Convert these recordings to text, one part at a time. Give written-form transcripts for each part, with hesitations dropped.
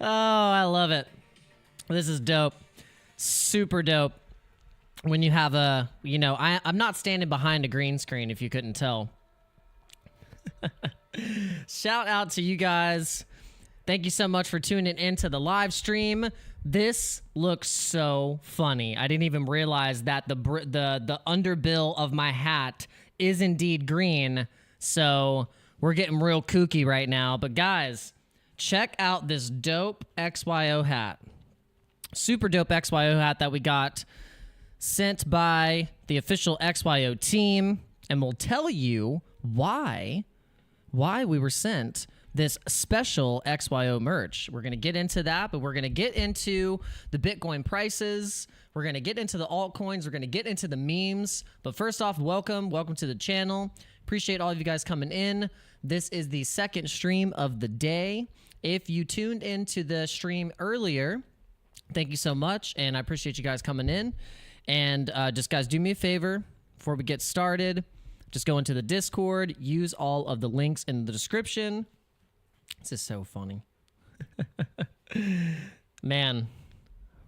I love it. This is dope. Super dope. When you have a, I'm not standing behind a green screen if you couldn't tell. Shout out to you guys. Thank you so much for tuning into the live stream. This looks so funny. I didn't even realize that the underbill of my hat is indeed green. So we're getting real kooky right now. But guys, check out this dope XYO hat. Super dope XYO hat that we got sent by the official XYO team. And we'll tell you why we were sent this special XYO merch. We're going to get into that, but we're going to get into the Bitcoin prices. We're going to get into the altcoins. We're going to get into the memes. But first off, welcome to the channel. Appreciate all of you guys coming in. This is the second stream of the day. If you tuned into the stream earlier, thank you so much, and I appreciate you guys coming in. And just guys, do me a favor before we get started. Just go into the Discord, use all of the links in the description. This is so funny. Man,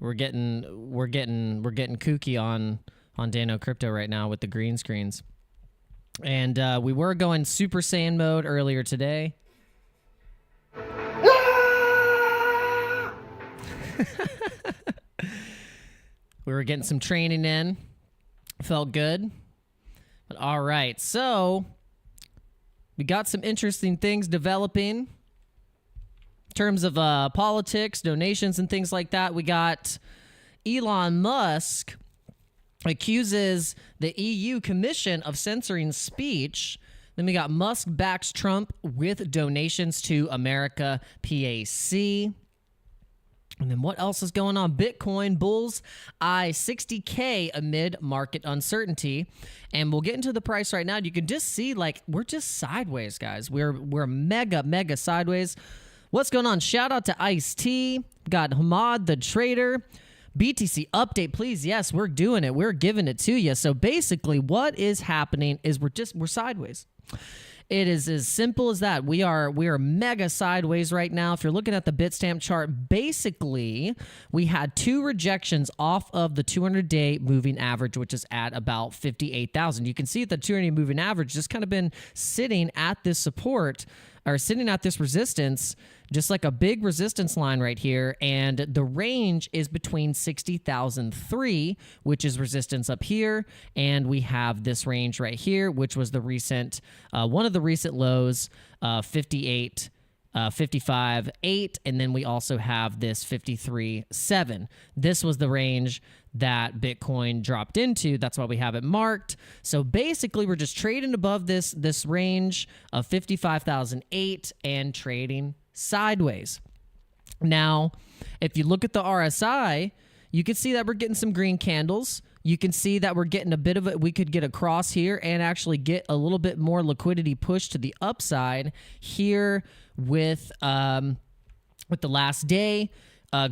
we're getting kooky on Dano Crypto right now with the green screens. And we were going Super Saiyan mode earlier today. We were getting some training in. Felt good. But all right, so we got some interesting things developing in terms of politics, donations, and things like that. We got Elon Musk accuses the EU Commission of censoring speech. Then we got Musk backs Trump with donations to America PAC. And then what else is going on? Bitcoin bulls eye 60K amid market uncertainty. And we'll get into the price right now. You can just see, like, we're just sideways, guys. We're mega sideways. What's going on? Shout out to Ice-T. Got Hamad the Trader. BTC update, please. Yes, we're doing it. We're giving it to you. So basically what is happening is we're sideways. It is as simple as that. We are mega sideways right now. If you're looking at the Bitstamp chart, basically we had two rejections off of the 200-day moving average, which is at about 58,000. You can see the 200-day moving average just kind of been sitting at this support or sitting at this resistance, just like a big resistance line right here. And the range is between 60,003, which is resistance up here. And we have this range right here, which was the recent, one of the recent lows, 58, 55.8, and then we also have this 53.7. This was the range that Bitcoin dropped into. That's why we have it marked. So basically, we're just trading above this range of 55,008 and trading sideways. Now, if you look at the RSI, you can see that we're getting some green candles. You can see that we're getting a bit of it. We could get across here and actually get a little bit more liquidity push to the upside here with the last day.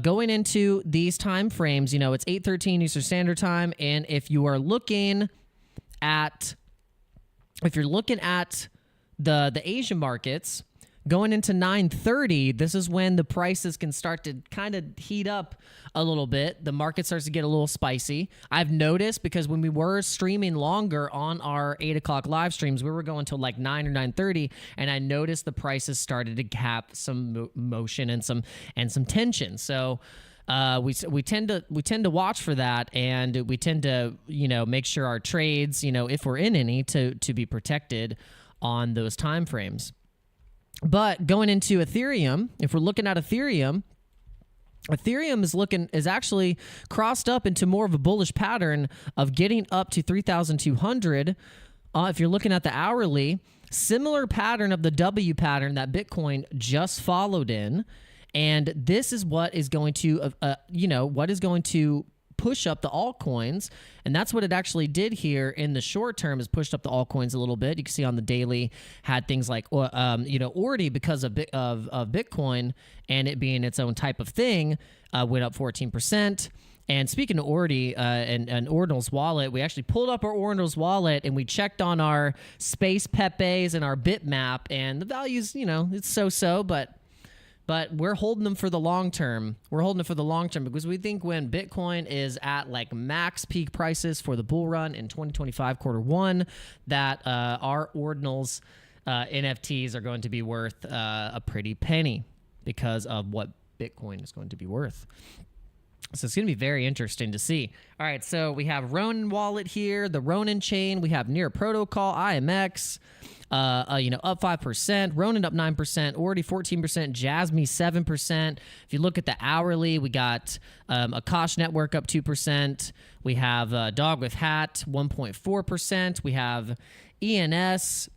Going into these time frames, it's 8:13 Eastern Standard Time, and if you're looking at the Asian markets, going into 9:30, this is when the prices can start to kind of heat up a little bit. The market starts to get a little spicy. I've noticed because when we were streaming longer on our 8 o'clock live streams, we were going till like 9 or 9:30, and I noticed the prices started to have some motion and some tension. So we tend to watch for that, and we tend to make sure our trades, if we're in any, to be protected on those time frames. But going into Ethereum, if we're looking at Ethereum is actually crossed up into more of a bullish pattern of getting up to 3,200. If you're looking at the hourly, similar pattern of the W pattern that Bitcoin just followed in, and this is what is going to push up the altcoins, and that's what it actually did here in the short term, is pushed up the altcoins a little bit. You can see on the daily had things like Ordi, because of Bitcoin and it being its own type of thing, went up 14%. And speaking of Ordi and Ordinal's wallet, we actually pulled up our Ordinal's wallet and we checked on our space pepes and our bitmap, and the values, it's so-so, but but we're holding them for the long term. We're holding it for the long term because we think when Bitcoin is at like max peak prices for the bull run in 2025 Q1, that our ordinals NFTs are going to be worth a pretty penny because of what Bitcoin is going to be worth. So it's going to be very interesting to see. All right, so we have Ronin wallet here, the Ronin chain. We have Near Protocol, IMX, up 5%, Ronin up 9%, Ordi 14%, Jasmy 7%. If you look at the hourly, we got Akash Network up 2%. We have Dog with Hat 1.4%. We have ENS.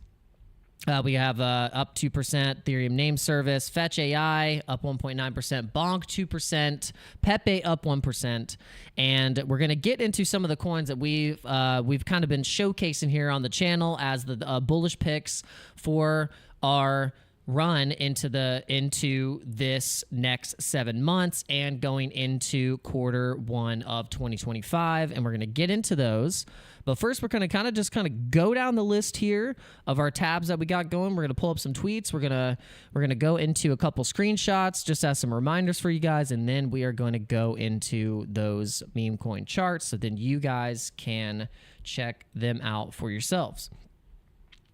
We have up 2%, Ethereum name service, Fetch AI up 1.9%, BONK 2%, Pepe up 1%, and we're going to get into some of the coins that we've kind of been showcasing here on the channel as the bullish picks for our run into this next 7 months and going into Q1 of 2025, and we're going to get into those. But first, we're going to kind of go down the list here of our tabs that we got going. We're going to pull up some tweets. We're going to go into a couple screenshots just as some reminders for you guys, and then we are going to go into those meme coin charts so then you guys can check them out for yourselves.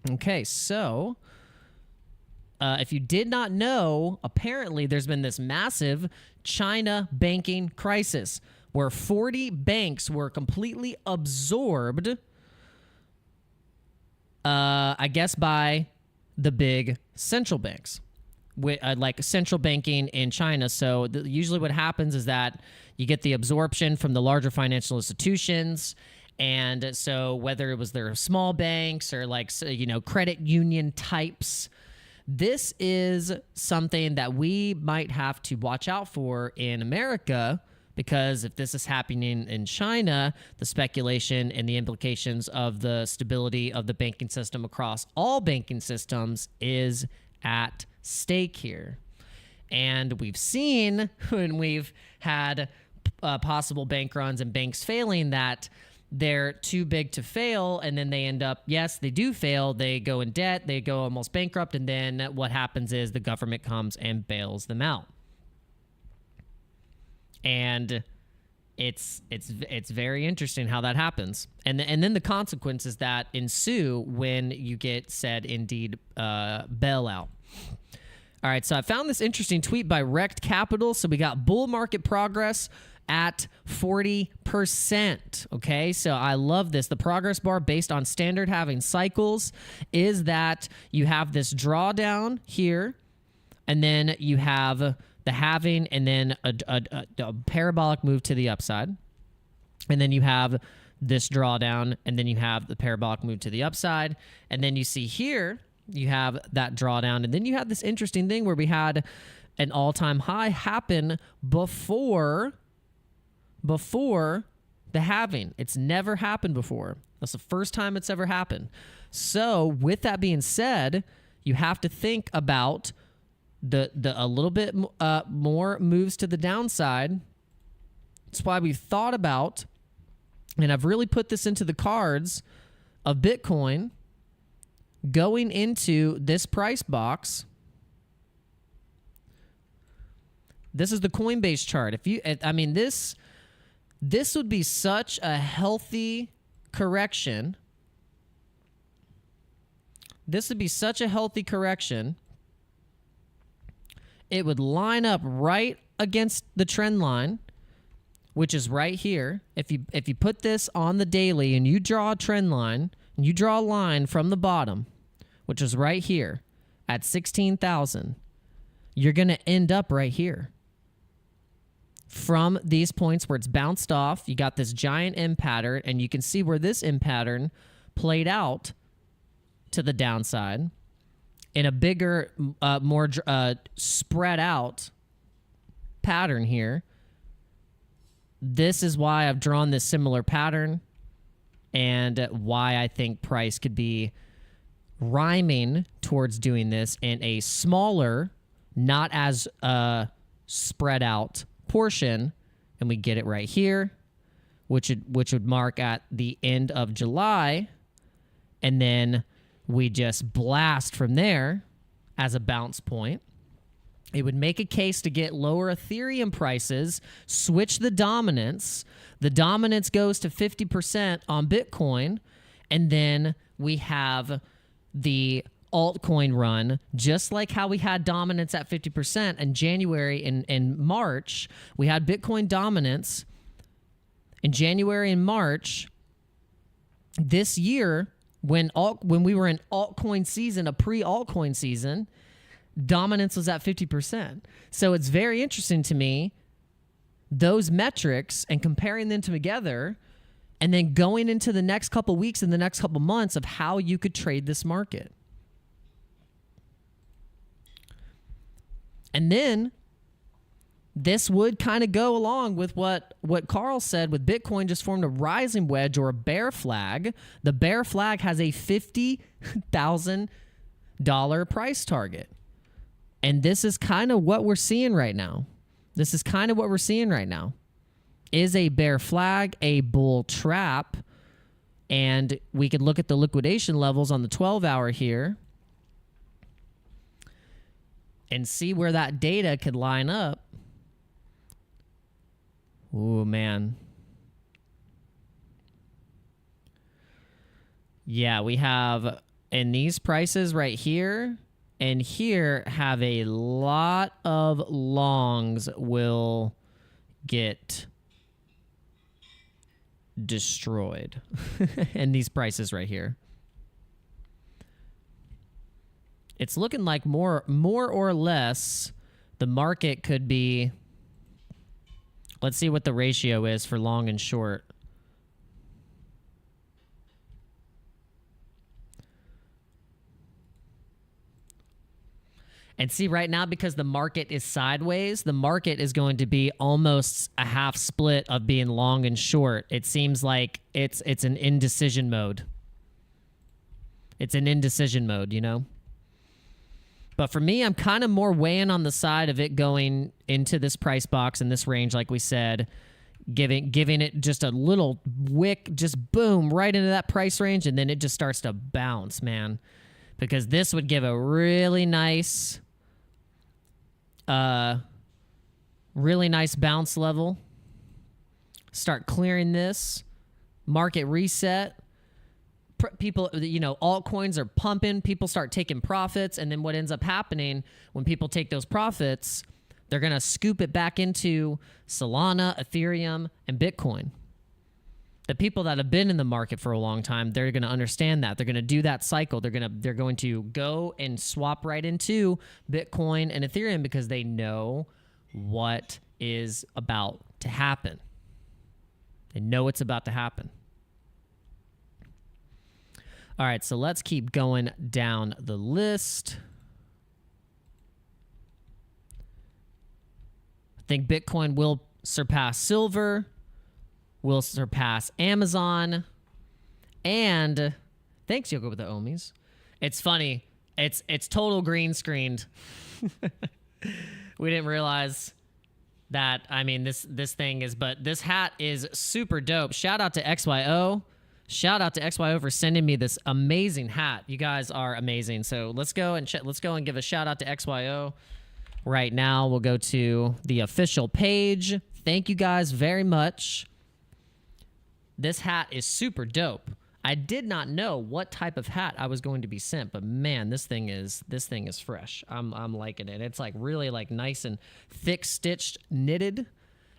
Okay, so if you did not know, apparently there's been this massive China banking crisis where 40 banks were completely absorbed, I guess, by the big central banks, like central banking in China. So usually what happens is that you get the absorption from the larger financial institutions. And so whether it was their small banks or like, credit union types, this is something that we might have to watch out for in America, because if this is happening in China, the speculation and the implications of the stability of the banking system across all banking systems is at stake here. And we've seen when we've had possible bank runs and banks failing that they're too big to fail, and then they end up, yes, they do fail, they go in debt, they go almost bankrupt, and then what happens is the government comes and bails them out. And it's very interesting how that happens. And then the consequences that ensue when you get said indeed bailout. All right, so I found this interesting tweet by Rect Capital. So we got bull market progress at 40%. Okay, so I love this. The progress bar based on standard halving cycles is that you have this drawdown here, and then you have the halving, and then a parabolic move to the upside. And then you have this drawdown, and then you have the parabolic move to the upside. And then you see here, you have that drawdown. And then you have this interesting thing where we had an all-time high happen before the halving. It's never happened before. That's the first time it's ever happened. So with that being said, you have to think about a little bit more moves to the downside. That's why we've thought about, and I've really put this into the cards of Bitcoin going into this price box. This is the Coinbase chart. This would be such a healthy correction. This would be such a healthy correction. It would line up right against the trend line, which is right here. If you put this on the daily and you draw a trend line, and you draw a line from the bottom, which is right here at 16,000, you're going to end up right here. From these points where it's bounced off, you got this giant M pattern, and you can see where this M pattern played out to the downside in a bigger, more spread out pattern here. This is why I've drawn this similar pattern, and why I think price could be rhyming towards doing this in a smaller, not as spread out portion. And we get it right here, which would mark at the end of July, and then we just blast from there as a bounce point. It would make a case to get lower Ethereum prices, switch the dominance. The dominance goes to 50% on Bitcoin, and then we have the altcoin run, just like how we had dominance at 50% in January and March. We had Bitcoin dominance in January and March. This year, when we were in altcoin season, a pre-altcoin season, dominance was at 50%. So it's very interesting to me, those metrics and comparing them together, and then going into the next couple weeks and the next couple months of how you could trade this market. And then this would kind of go along with what Carl said with Bitcoin just formed a rising wedge or a bear flag. The bear flag has a $50,000 price target. And this is kind of what we're seeing right now. Is a bear flag a bull trap? And we could look at the liquidation levels on the 12-hour here and see where that data could line up. Ooh, man. Yeah, we have in these prices right here and here have a lot of longs will get destroyed in these prices right here. It's looking like more or less the market could be. Let's see what the ratio is for long and short. And see, right now, because the market is sideways, the market is going to be almost a half split of being long and short. It seems like it's an indecision mode. It's an indecision mode, you know? But for me, I'm kind of more weighing on the side of it going into this price box and this range, like we said, giving it just a little wick, just boom, right into that price range, and then it just starts to bounce, man. Because this would give a really nice bounce level. Start clearing this. Market reset. People, you know, altcoins are pumping. People start taking profits. And then what ends up happening when people take those profits, they're going to scoop it back into Solana, Ethereum, and Bitcoin. The people that have been in the market for a long time, they're going to understand that. They're going to do that cycle. They're going to go and swap right into Bitcoin and Ethereum because they know what is about to happen. They know it's about to happen. All right, so let's keep going down the list. I think Bitcoin will surpass silver, will surpass Amazon, and thanks, Yoko, with the Ohmies. It's funny. It's total green screened. We didn't realize that. I mean, this thing is, but this hat is super dope. Shout out to XYO. Shout out to XYO for sending me this amazing hat. You guys are amazing. So let's go and give a shout out to XYO. Right now, we'll go to the official page. Thank you guys very much. This hat is super dope. I did not know what type of hat I was going to be sent, but man, this thing is fresh. I'm liking it. It's like really like nice and thick stitched knitted.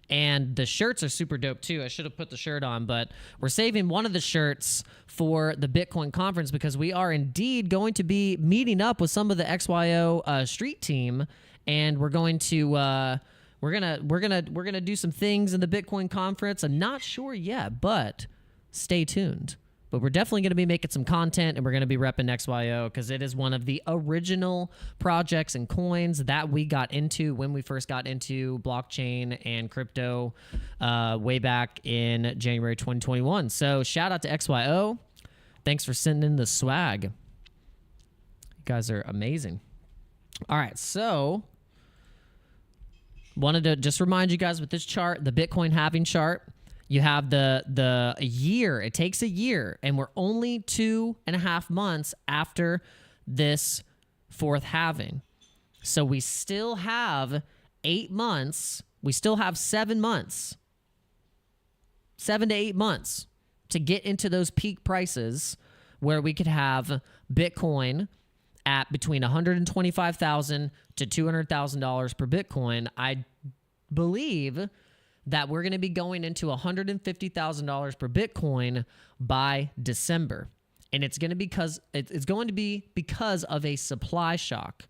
And the shirts are super dope too. I should have put the shirt on, but we're saving one of the shirts for the Bitcoin conference because we are indeed going to be meeting up with some of the XYO street team, and we're going to we're gonna do some things in the Bitcoin conference. I'm not sure yet, but stay tuned. But we're definitely going to be making some content, and we're going to be repping XYO because it is one of the original projects and coins that we got into when we first got into blockchain and crypto way back in January 2021. So shout out to XYO. Thanks for sending in the swag. You guys are amazing. All right, so wanted to just remind you guys with this chart, the Bitcoin halving chart. You have the year. It takes a year, and we're only 2.5 months after this fourth halving. So we still have 8 months. We still have 7 months, 7 to 8 months to get into those peak prices where we could have Bitcoin at between $125,000 to $200,000 per Bitcoin. I believe that we're going to be going into $150,000 per Bitcoin by December. And it's going to be because of a supply shock.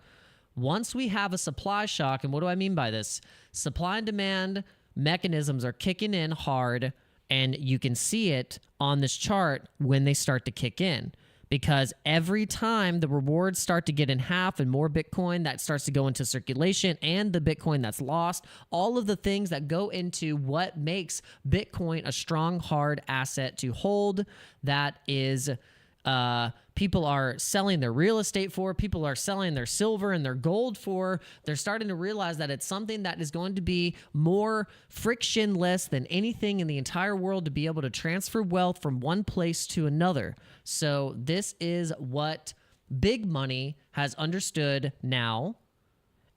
Once we have a supply shock, and what do I mean by this? Supply and demand mechanisms are kicking in hard, and you can see it on this chart when they start to kick in. Because every time the rewards start to get in half and more Bitcoin that starts to go into circulation and the Bitcoin that's lost, all of the things that go into what makes Bitcoin a strong, hard asset to hold, that is people are selling their real estate for, people are selling their silver and their gold for. They're starting to realize that it's something that is going to be more frictionless than anything in the entire world to be able to transfer wealth from one place to another. So this is what big money has understood now.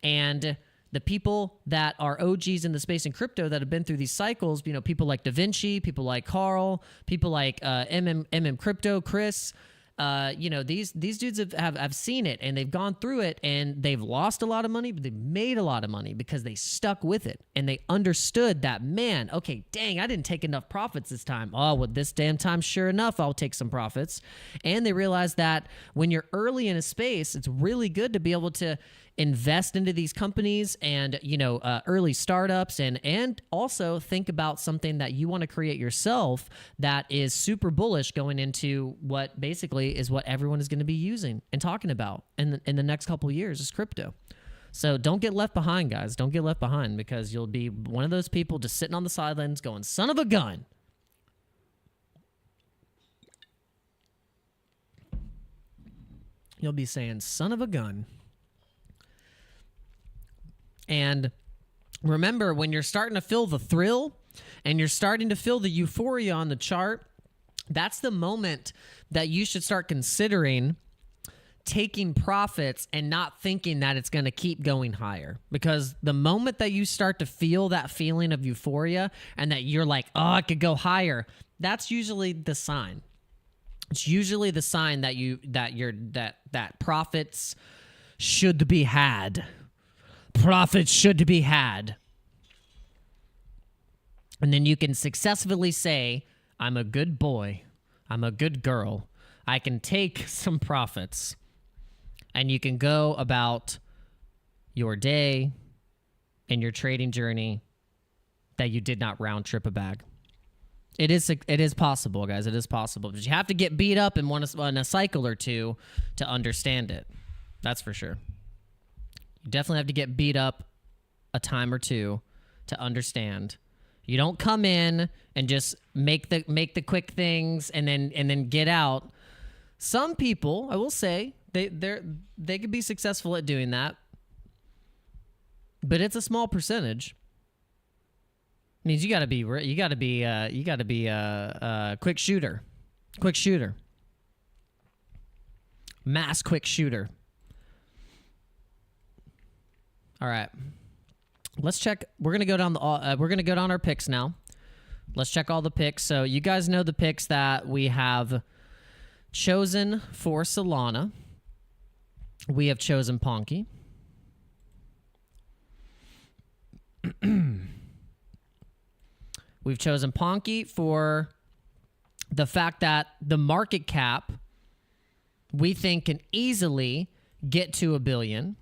And the people that are OGs in the space in crypto that have been through these cycles, you know, people like Da Vinci, people like Carl, people like MM Crypto, Chris, you know, these dudes have seen it, and they've gone through it, and they've lost a lot of money, but they've made a lot of money because they stuck with it, and they understood that, man, okay, dang, I didn't take enough profits this time. Oh, well, this damn time, sure enough, I'll take some profits. And they realized that when you're early in a space, it's really good to be able to invest into these companies and, you know, early startups, and also think about something that you want to create yourself that is super bullish going into what basically is what everyone is going to be using and talking about in the next couple of years is crypto. So don't get left behind, guys. Don't get left behind, because you'll be one of those people just sitting on the sidelines going, son of a gun. You'll be saying, son of a gun. And remember, when you're starting to feel the thrill and you're starting to feel the euphoria on the chart, that's the moment that you should start considering taking profits and not thinking that it's going to keep going higher. Because the moment that you start to feel that feeling of euphoria and that you're like, oh, I could go higher, that's usually the sign. It's usually the sign that profits should be had. Profits should be had. And then you can successfully say, I'm a good boy. I'm a good girl. I can take some profits. And you can go about your day and your trading journey that you did not round trip a bag. It is possible, guys. It is possible. But you have to get beat up in a cycle or two to understand it. That's for sure. You definitely have to get beat up a time or two to understand. You don't come in and just make the quick things and then get out. Some people, I will say, they could be successful at doing that, but it's a small percentage. It means you got to be a quick shooter, mass quick shooter. All right, let's check. We're gonna go down our picks now. Let's check all the picks. So you guys know the picks that we have chosen for Solana. We have chosen PONKE. We've chosen PONKE for the fact that the market cap we think can easily get to $1 billion.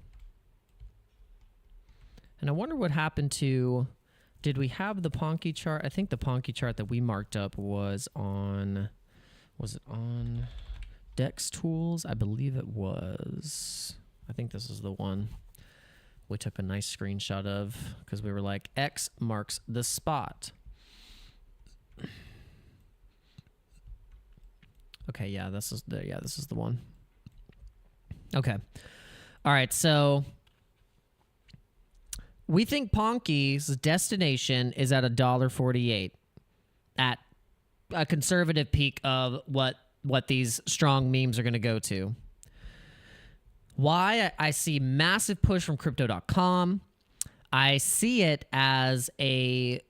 And I wonder what happened to, did we have the PONKE chart? I think the PONKE chart that we marked up was it on Dex Tools? I believe it was. I think this is the one we took a nice screenshot of because we were like, X marks the spot. Okay, yeah, this is the one. Okay. All right, so we think PONKE's destination is at $1.48 at a conservative peak of what these strong memes are going to go to. why I see massive push from crypto.com. I see it as a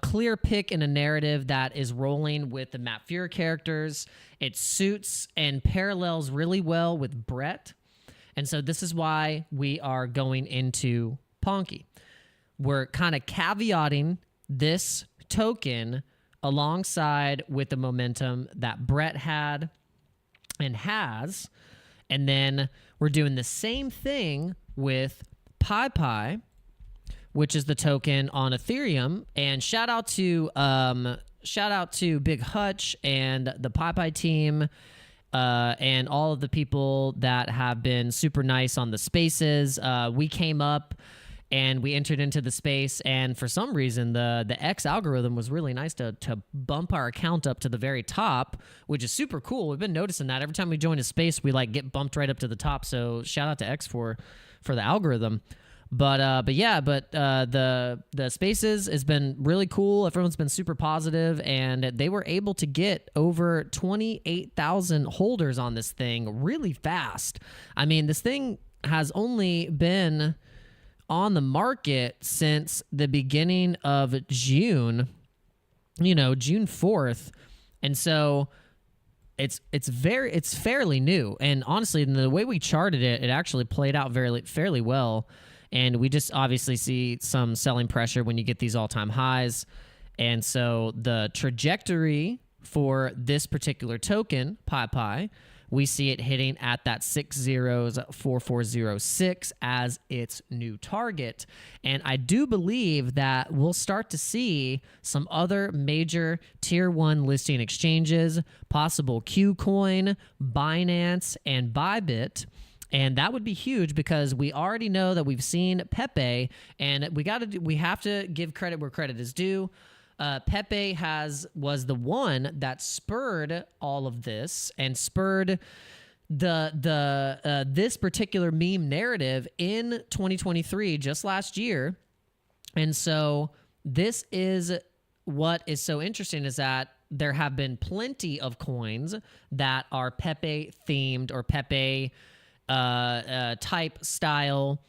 clear pick in a narrative that is rolling with the Matt Fuhrer characters. It suits and parallels really well with Brett. And so this is why we are going into PONKE. We're kind of caveating this token alongside with the momentum that Brett had and has. And then we're doing the same thing with PEIPEI, which is the token on Ethereum. And shout out to Big Hutch and the PEIPEI team, and all of the people that have been super nice on the spaces. We came up and we entered into the space, and for some reason the X algorithm was really nice to bump our account up to the very top, which is super cool. We've been noticing that every time we join a space, we like get bumped right up to the top. So shout out to X for the algorithm. But the spaces has been really cool. Everyone's been super positive, and they were able to get over 28,000 holders on this thing really fast. I mean, this thing has only been on the market since the beginning of June, June 4th. And so it's fairly new. And honestly, the way we charted it, it actually played out fairly well. And we just obviously see some selling pressure when you get these all-time highs. And so the trajectory for this particular token, PEIPEI, we see it hitting at that 604,406 as its new target. And I do believe that we'll start to see some other major tier 1 listing exchanges, possible KuCoin, Binance, and BYBIT. And that would be huge because we already know that we've seen Pepe, and we have to give credit where credit is due. Pepe was the one that spurred all of this and spurred this particular meme narrative in 2023, just last year. And so this is what is so interesting, is that there have been plenty of coins that are Pepe themed or Pepe type style,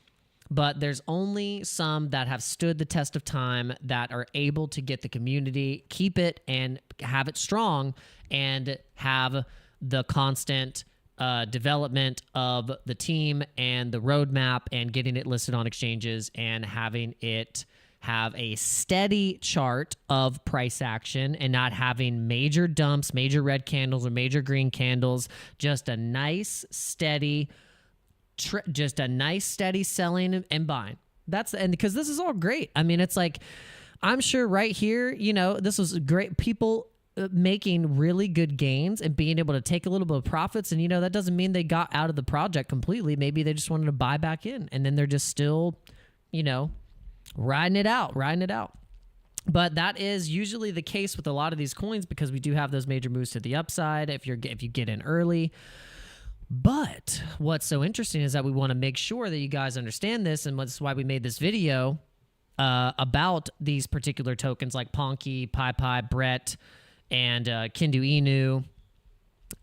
but there's only some that have stood the test of time, that are able to get the community, keep it and have it strong, and have the constant development of the team and the roadmap, and getting it listed on exchanges, and having it have a steady chart of price action, and not having major dumps, major red candles or major green candles. Just a nice steady selling and buying. And because this is all great. I mean, it's like, I'm sure right here, this was great. People making really good gains and being able to take a little bit of profits. And, that doesn't mean they got out of the project completely. Maybe they just wanted to buy back in, and then they're just still, riding it out. But that is usually the case with a lot of these coins, because we do have those major moves to the upside if you get in early. But what's so interesting is that we want to make sure that you guys understand this, and that's why we made this video about these particular tokens like PONKE, PEIPEI, Brett, and Kindu Inu.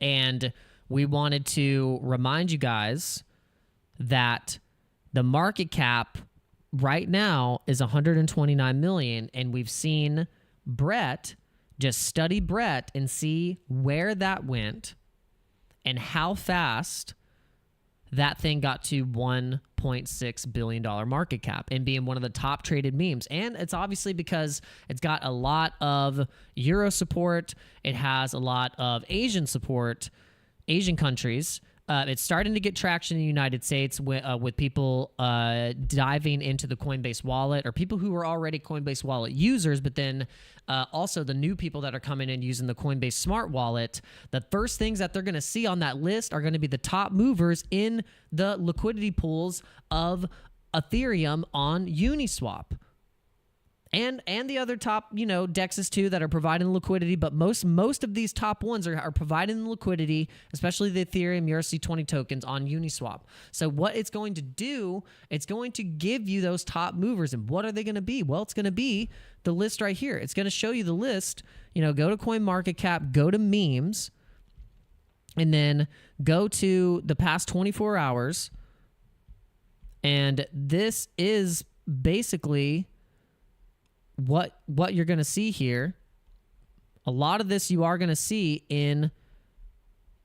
And we wanted to remind you guys that the market cap right now is 129 million, and we've seen Brett, just study Brett and see where that went and how fast that thing got to $1.6 billion market cap and being one of the top traded memes. And it's obviously because it's got a lot of Euro support. It has a lot of Asian support, Asian countries. It's starting to get traction in the United States with people diving into the Coinbase wallet, or people who are already Coinbase wallet users, but then also the new people that are coming in using the Coinbase Smart Wallet. The first things that they're going to see on that list are going to be the top movers in the liquidity pools of Ethereum on Uniswap. And the other top, dexes too, that are providing liquidity, but most of these top ones are providing the liquidity, especially the Ethereum ERC20 tokens on Uniswap. So what it's going to do, it's going to give you those top movers. And what are they going to be? Well, it's going to be the list right here. It's going to show you the list. Go to CoinMarketCap, go to memes, and then go to the past 24 hours. And this is basically what you're going to see here. A lot of this you are going to see in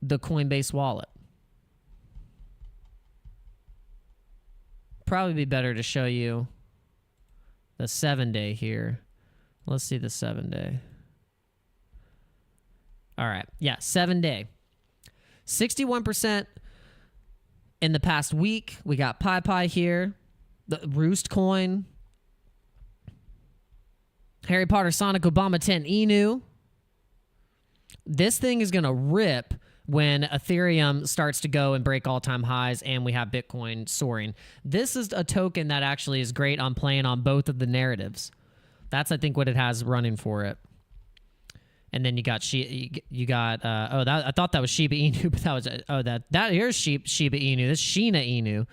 the Coinbase wallet. Probably be better to show you the 7-day here. Let's see the 7-day. All right. Yeah, 7-day. 61% in the past week. We got PEIPEI here. The Roost coin. Harry Potter, Sonic, Obama 10, Inu. This thing is going to rip when Ethereum starts to go and break all-time highs and we have Bitcoin soaring. This is a token that actually is great on playing on both of the narratives. That's, I think, what it has running for it. And then you got I thought that was Shiba Inu, but that was here's Shiba Inu. This is Shiba Inu.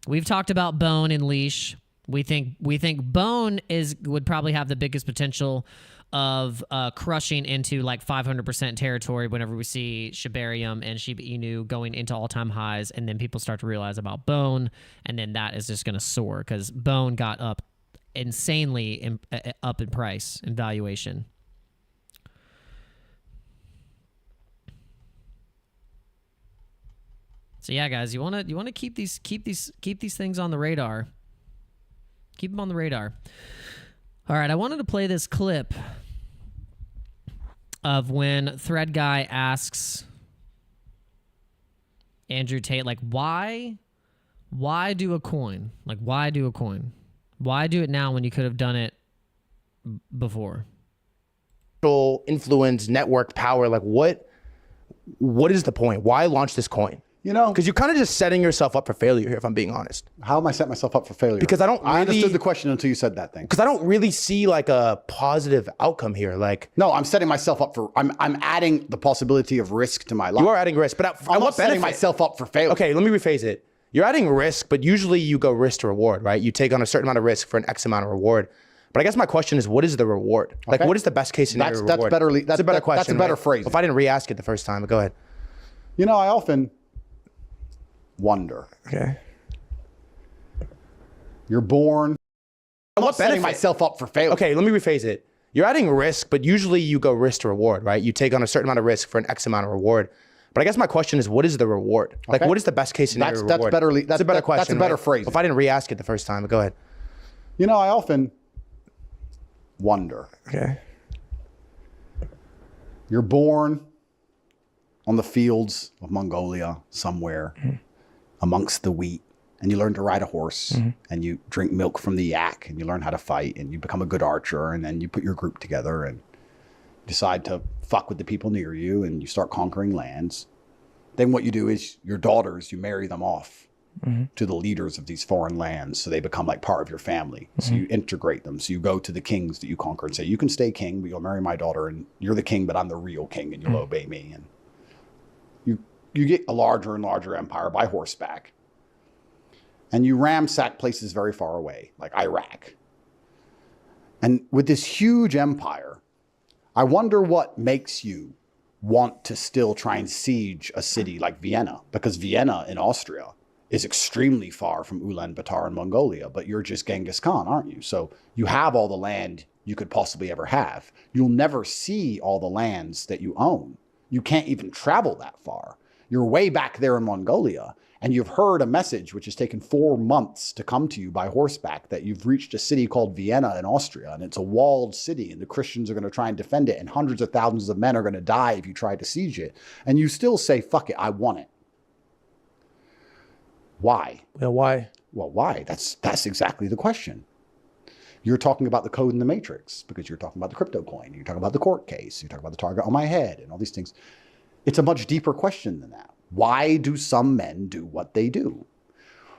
We've talked about Bone and Leash. We think Bone would probably have the biggest potential of crushing into like 500% territory whenever we see Shibarium and Shiba Inu going into all-time highs, and then people start to realize about Bone, and then that is just going to soar because Bone got up insanely up in price and valuation. So yeah, guys, you want to keep these things on the radar. Keep them on the radar. All right, I wanted to play this clip of when Thread Guy asks Andrew Tate, like, why do a coin? Like, why do a coin? Why do it now when you could have done it before? Influence, network power, like what is the point? Why launch this coin? You know, because you're kind of just setting yourself up for failure here, if I'm being honest. How am I setting myself up for failure? Because I understood the question until you said that thing. Because I don't really see like a positive outcome here. Like, no, I'm setting myself up for, I'm adding the possibility of risk to my life. You are adding risk, but I'm not setting myself up for failure. Okay, let me rephrase it. You're adding risk, but usually you go risk to reward, right? You take on a certain amount of risk for an X amount of reward. But I guess my question is, what is the reward? Like, what is the best case scenario reward? That's a better question. That's a better phrase. If I didn't re-ask it the first time, but go ahead. You know, I often wonder. Okay. You're born. I'm not setting myself up for failure. Okay, let me rephrase it. You're adding risk, but usually you go risk to reward, right? You take on a certain amount of risk for an X amount of reward. But I guess my question is, what is the reward? Like, what is the best case scenario reward? That's a better question. That's a better phrase. If I didn't re-ask it the first time, but go ahead. You know, I often wonder. Okay. You're born on the fields of Mongolia somewhere amongst the wheat, and you learn to ride a horse, and you drink milk from the yak, and you learn how to fight, and you become a good archer, and then you put your group together and decide to fuck with the people near you, and you start conquering lands. Then what you do is your daughters, you marry them off to the leaders of these foreign lands, so they become like part of your family. So you integrate them. So you go to the kings that you conquer and say, you can stay king, but you'll marry my daughter, and you're the king, but I'm the real king, and you'll obey me. And you get a larger and larger empire by horseback. And you ransack places very far away, like Iraq. And with this huge empire, I wonder what makes you want to still try and siege a city like Vienna, because Vienna in Austria is extremely far from Ulaanbaatar in Mongolia, but you're just Genghis Khan, aren't you? So you have all the land you could possibly ever have. You'll never see all the lands that you own. You can't even travel that far. You're way back there in Mongolia, and you've heard a message which has taken 4 months to come to you by horseback that you've reached a city called Vienna in Austria, and it's a walled city, and the Christians are going to try and defend it, and hundreds of thousands of men are going to die if you try to siege it. And you still say, fuck it, I want it. Why? Well, why? Well, why? That's exactly the question. You're talking about the code in the matrix because you're talking about the crypto coin. You're talking about the court case. You're talking about the target on my head and all these things. It's a much deeper question than that. Why do some men do what they do?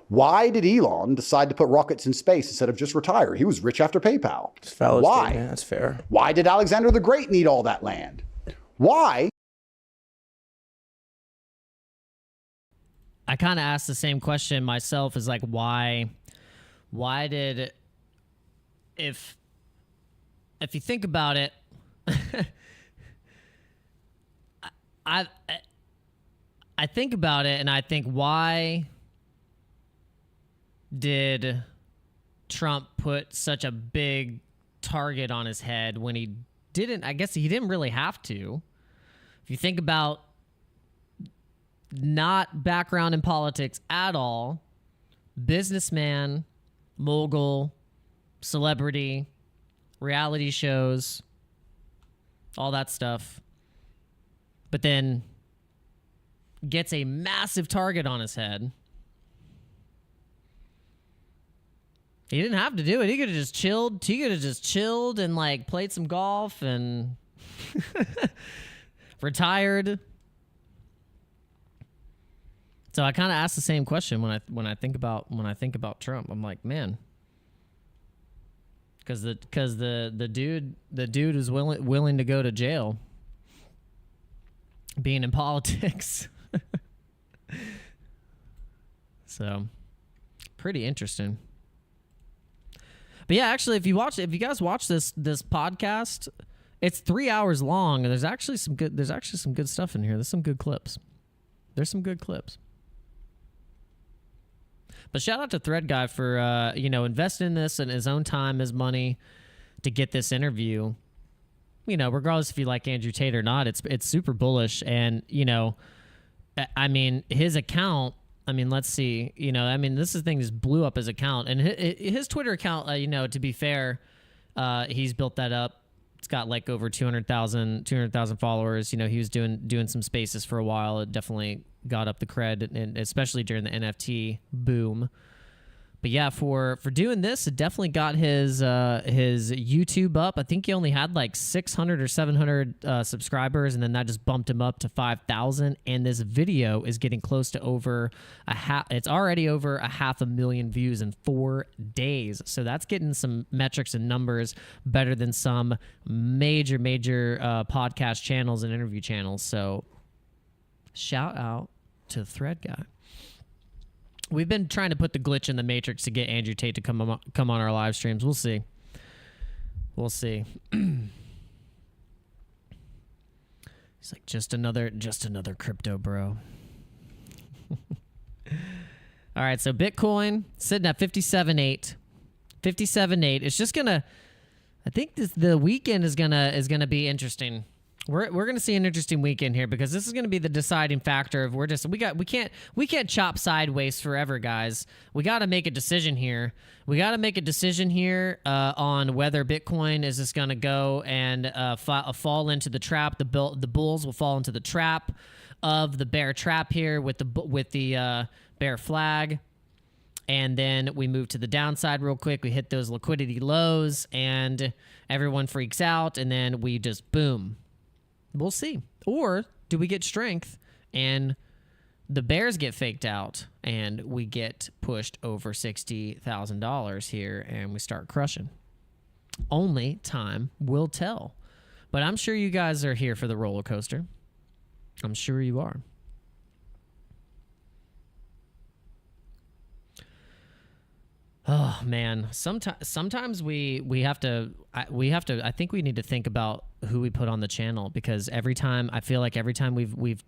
Why did Elon decide to put rockets in space instead of just retire? He was rich after PayPal. It's valid Why? Statement. That's fair. Why did Alexander the Great need all that land? Why? I kind of asked the same question myself, is like, why did, if you think about it, I think about it and I think, why did Trump put such a big target on his head when he didn't? I guess he didn't really have to. If you think about not background in politics at all, businessman, mogul, celebrity, reality shows, all that stuff, but then gets a massive target on his head. He didn't have to do it. He could have just chilled. He could have just chilled and like played some golf and retired. So I kind of ask the same question when I think about Trump. I'm like, man, because the dude is willing to go to jail, being in politics. So pretty interesting. But yeah, actually, if you guys watch this podcast, it's 3 hours long, and there's actually some good stuff in here. There's some good clips. But shout out to Thread Guy for investing in this and his own time, his money to get this interview. Regardless if you like Andrew Tate or not, it's super bullish. And his account. Let's see. This thing just blew up his account, and his Twitter account. To be fair, he's built that up. It's got like over 200,000 followers. He was doing some spaces for a while. It definitely got up the cred, and especially during the NFT boom. But yeah, for doing this, it definitely got his YouTube up. I think he only had like 600 or 700 subscribers, and then that just bumped him up to 5,000. And this video is getting close to over it's already over 500,000 views in 4 days. So that's getting some metrics and numbers better than some major podcast channels and interview channels. So shout out to Thread Guy. We've been trying to put the glitch in the matrix to get Andrew Tate to come on our live streams. We'll see. He's like, just another crypto bro. All right, so Bitcoin sitting at 57.8. 57.8. It's just gonna. I think the weekend is gonna be interesting. We're gonna see an interesting weekend here, because this is gonna be the deciding factor of we can't chop sideways forever, guys. We got to make a decision here. On whether Bitcoin is just gonna go and fall into the trap. The bulls will fall into the trap of the bear trap here with the bear flag. And then we move to the downside real quick. We hit those liquidity lows and everyone freaks out, and then we just boom. We'll see. Or do we get strength and the bears get faked out and we get pushed over $60,000 here and we start crushing? Only time will tell. But I'm sure you guys are here for the roller coaster. I'm sure you are. Oh man, sometimes we have to. I think we need to think about who we put on the channel, because every time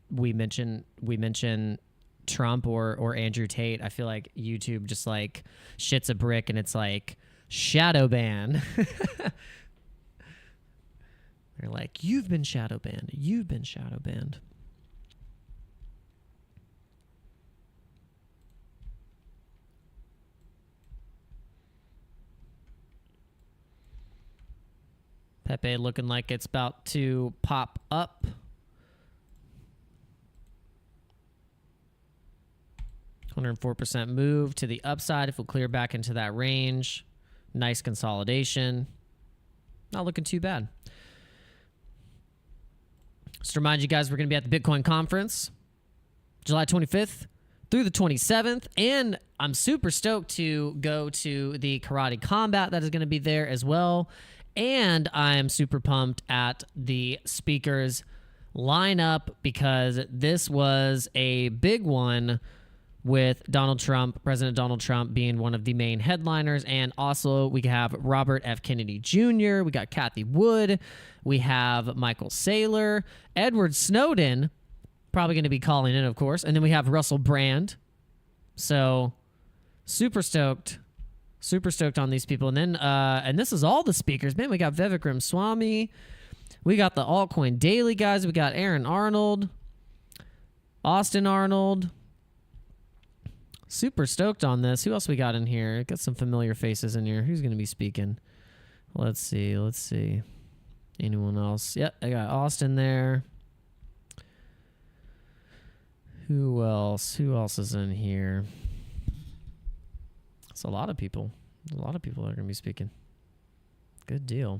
we mention Trump or Andrew Tate, I feel like YouTube just like shits a brick and it's like shadow ban. They're like, you've been shadow banned. You've been shadow banned. Pepe looking like it's about to pop up. $104 move to the upside if we'll clear back into that range. Nice consolidation. Not looking too bad. Just to remind you guys, we're going to be at the Bitcoin conference July 25th through the 27th. And I'm super stoked to go to the karate combat that is going to be there as well. And I am super pumped at the speakers lineup, because this was a big one with Donald Trump, President Donald Trump being one of the main headliners. And also we have Robert F. Kennedy Jr., we got Kathy Wood, we have Michael Saylor, Edward Snowden, probably going to be calling in, of course. And then we have Russell Brand. So super stoked on these people. And then, and this is all the speakers, man. We got Vivek Ramaswamy. We got the Altcoin Daily guys. We got Aaron Arnold, Austin Arnold. Super stoked on this. Who else we got in here? Got some familiar faces in here. Who's going to be speaking? Let's see. Anyone else? Yep, I got Austin there. Who else? Who else is in here? It's a lot of people. A lot of people are going to be speaking. Good deal.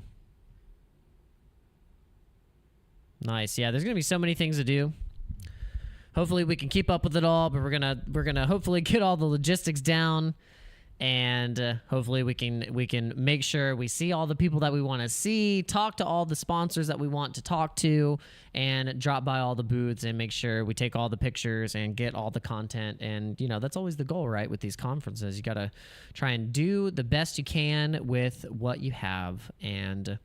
Nice. Yeah, there's going to be so many things to do. Hopefully we can keep up with it all, but we're gonna hopefully get all the logistics down, and hopefully we can make sure we see all the people that we want to see, talk to all the sponsors that we want to talk to, and drop by all the booths and make sure we take all the pictures and get all the content. And you know, that's always the goal, right? With these conferences, you gotta try and do the best you can with what you have, and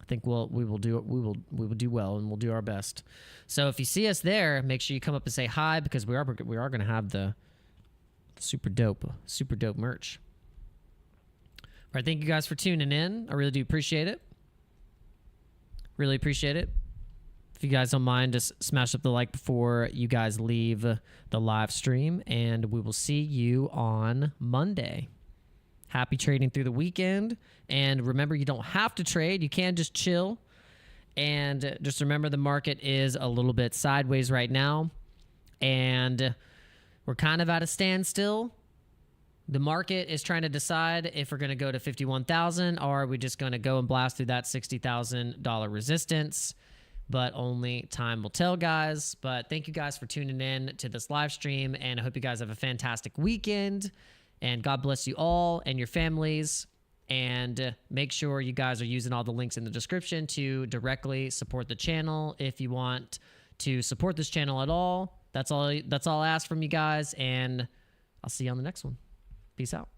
I think we will do well, and we'll do our best. So if you see us there, make sure you come up and say hi, because we are going to have the super dope merch. All right, thank you guys for tuning in. I really do appreciate it. Really appreciate it. If you guys don't mind, just smash up the like before you guys leave the live stream, and we will see you on Monday. Happy trading through the weekend. And remember, you don't have to trade. You can just chill. And just remember, the market is a little bit sideways right now. And we're kind of at a standstill. The market is trying to decide if we're going to go to 51,000, or are we just going to go and blast through that $60,000 resistance. But only time will tell, guys. But thank you guys for tuning in to this live stream. And I hope you guys have a fantastic weekend. And God bless you all and your families. And make sure you guys are using all the links in the description to directly support the channel. If you want to support this channel at all, that's all I ask from you guys. And I'll see you on the next one. Peace out.